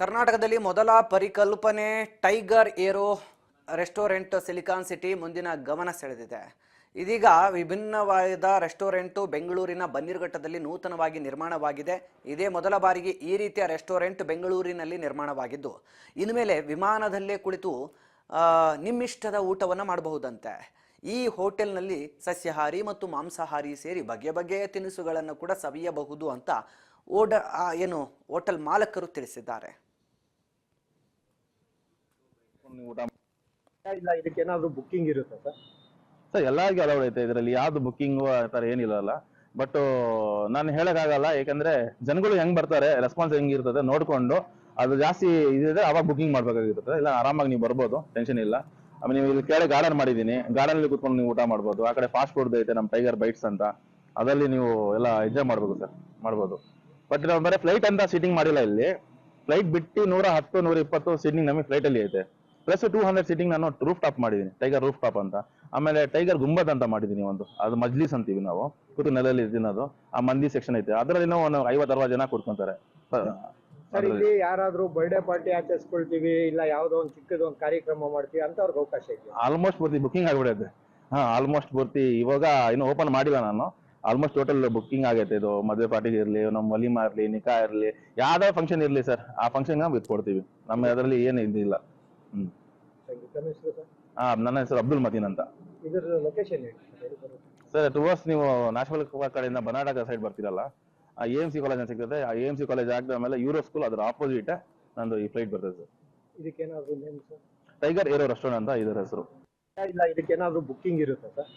ಕರ್ನಾಟಕದಲ್ಲಿ ಮೊದಲ ಪರಿಕಲ್ಪನೆ tiger aero restaurant silicon city ಮುಂದಿನ ಗಮನ ಸೆಳೆದಿದೆ. ಇದೀಗ ವಿಭಿನ್ನವಾದ ರೆಸ್ಟೋರೆಂಟ್ ಬೆಂಗಳೂರಿನ ಬನ್ನೇರುಘಟ್ಟದಲ್ಲಿ ನೂತನವಾಗಿ ನಿರ್ಮಾಣವಾಗಿದೆ. ಇದೇ ಮೊದಲ ಬಾರಿಗೆ ಈ ರೀತಿಯ ರೆಸ್ಟೋರೆಂಟ್ ಬೆಂಗಳೂರಿನಲ್ಲಿ ನಿರ್ಮಾಣವಾಗಿದ್ದು, ಇನ್ಮೇಲೆ ವಿಮಾನದಲ್ಲೇ ಕುಳಿತು ನಿಮ್ಮಿಷ್ಟದ ಊಟವನ್ನು ಮಾಡಬಹುದಂತೆ. ಈ ಹೋಟೆಲ್ನಲ್ಲಿ ಸಸ್ಯಾಹಾರಿ ಮತ್ತು ಮಾಂಸಾಹಾರಿ ಸೇರಿ ಬಗೆ ಬಗೆಯ ತಿನಿಸುಗಳನ್ನು ಕೂಡ ಸವಿಯಬಹುದು ಅಂತ ಹೋಟೆಲ್ ಮಾಲಕರು ತಿಳಿಸಿದ್ದಾರೆ. ಇದಕ್ಕೇನಾದ್ರೂ ಬುಕ್ಕಿಂಗ್ ಇರುತ್ತೆ ಸರ್? ಎಲ್ಲರಿಗೂ ಅಲೌಡ್ ಐತೆ ಇದರಲ್ಲಿ, ಯಾವ್ದು ಬುಕ್ಕಿಂಗ್ ಆ ಥರ ಏನಿಲ್ಲ. ಬಟ್ ನಾನು ಹೇಳಕ್ಕಾಗಲ್ಲ, ಯಾಕಂದ್ರೆ ಜನಗಳು ಹೆಂಗ್ ಬರ್ತಾರೆ, ರೆಸ್ಪಾನ್ಸ್ ಹೆಂಗಿರ್ತದೆ ನೋಡ್ಕೊಂಡು ಅದು ಜಾಸ್ತಿ ಇದ್ರೆ ಅವಾಗ ಬುಕ್ಕಿಂಗ್ ಮಾಡ್ಬೇಕಾಗಿರ್ತದೆ. ಇಲ್ಲ ಆರಾಮಾಗಿ ನೀವು ಬರ್ಬೋದು, ಟೆನ್ಷನ್ ಇಲ್ಲ. ಆಮೇಲೆ ನೀವು ಇಲ್ಲಿ ಕೆಳಗೆ ಗಾರ್ಡನ್ ಮಾಡಿದೀನಿ, ಗಾರ್ಡನ್ ಅಲ್ಲಿ ಕೂತ್ಕೊಂಡು ನೀವು ಊಟ ಮಾಡ್ಬೋದು. ಆ ಕಡೆ ಫಾಸ್ಟ್ ಫುಡ್ ಐತೆ, ನಮ್ಮ ಟೈಗರ್ ಬೈಟ್ಸ್ ಅಂತ, ಅದರಲ್ಲಿ ನೀವು ಎಲ್ಲ ಎಂಜಾಯ್ ಮಾಡ್ಬೋದು ಸರ್, ಮಾಡ್ಬೋದು. ಬಟ್ ನಾವು ಬರೀ ಫ್ಲೈಟ್ ಅಂತ ಸೀಟಿಂಗ್ ಮಾಡಿಲ್ಲ ಇಲ್ಲಿ. ಫ್ಲೈಟ್ ಬಿಟ್ಟು 110, 120 ಸೀಟಿಂಗ್ ನಮಗೆ ಫ್ಲೈಟ್ ಅಲ್ಲಿ ಐತೆ. ಪ್ಲಸ್ 200 ಸೀಟಿಂಗ್ ನಾನು ರೂಫ್ ಟಾಪ್ ಮಾಡಿದೀನಿ, ಟೈಗರ್ ರೂಫ್ ಟಾಪ್ ಅಂತ. ಆಮೇಲೆ ಟೈಗರ್ ಗುಂಬದ್ ಅಂತ ಮಾಡಿದೀನಿ ಒಂದು, ಅದು ಮಜ್ಲಿಸ್ ಅಂತೀವಿ ನಾವು, ಕೂತು ನೆಲಲ್ಲಿ ತಿನ್ನೋದು. ಆ ಮಂದಿ ಸೆಕ್ಷನ್ ಐತೆ, ಅದರಲ್ಲಿ ನಾವು 50-60 ಜನ ಕೂತ್ಕೊಂತಾರೆ. ಇಲ್ಲಿ ಯಾರಾದ್ರೂ ಬರ್ಡೇ ಪಾರ್ಟಿ ಆಚರಿಸ್ಕೊಳ್ತೀವಿ, ಇಲ್ಲ ಯಾವ್ದೋ ಒಂದು ಚಿಕ್ಕದೊಂದು ಕಾರ್ಯಕ್ರಮ ಮಾಡ್ತೀವಿ ಅಂತವ್ರಿಗೆ ಅವಕಾಶ ಇದೆ. ಆಲ್ಮೋಸ್ಟ್ ಪೂರ್ತಿ ಬುಕ್ಕಿಂಗ್ ಆಗ್ಬಿಡೈತೆ. ಆಲ್ಮೋಸ್ಟ್ ಪೂರ್ತಿ ಇವಾಗ ಇನ್ನು ಓಪನ್ ಮಾಡಿಲ್ಲ ನಾನು. ಆಲ್ಮೋಸ್ಟ್ ಟೋಟಲ್ ಬುಕ್ಕಿಂಗ್ ಆಗೈತೆ. ಇದು ಮದುವೆ ಪಾರ್ಟಿಗೆ ಇರಲಿ, ನಮ್ಮ ವಲಿಮಾ ಇರಲಿ, ನಿಕಾ ಇರಲಿ, ಯಾವ್ದಾವ ಫಂಕ್ಷನ್ ಇರಲಿ ಸರ್, ಆ ಫಂಕ್ಷನ್ ಕೊಡ್ತೀವಿ. ನಮ್ಮ ಅದರಲ್ಲಿ ಏನು ಇದಿಲ್ಲ. ನನ್ನ ಹೆಸರು ಅಬ್ದುಲ್ ಮತೀನ್ ಅಂತ. ಸರ್ ಟುವರ್ಸ್ ನೀವು ನ್ಯಾಷನಲ್ ಕಡೆಯಿಂದ ಬನಾಡಕ ಸೈಡ್ ಬರ್ತೀರಲ್ಲ, ಆ AMC ಕಾಲೇಜ್ ಅಂತ ಸಿಗ್ತದೆ. ಆ AMC ಕಾಲೇಜ್ ಆಗದ ಮೇಲೆ ಯೂರೋ ಸ್ಕೂಲ್, ಅದರ ಆಪೋಸಿಟ್ ನಂದು ಈ ಫ್ಲೈಟ್ ಬರ್ತದೆ ಸರ್. ಇದಕ್ಕೇನಾದ್ರೂ name sir? Tiger aero restaurant ಅಂತ ಇದರ ಹೆಸರು. ಇಲ್ಲ ಇದಕ್ಕೇನಾದ್ರೂ ಬುಕ್ಕಿಂಗ್ ಇರುತ್ತೆ ಸರ್?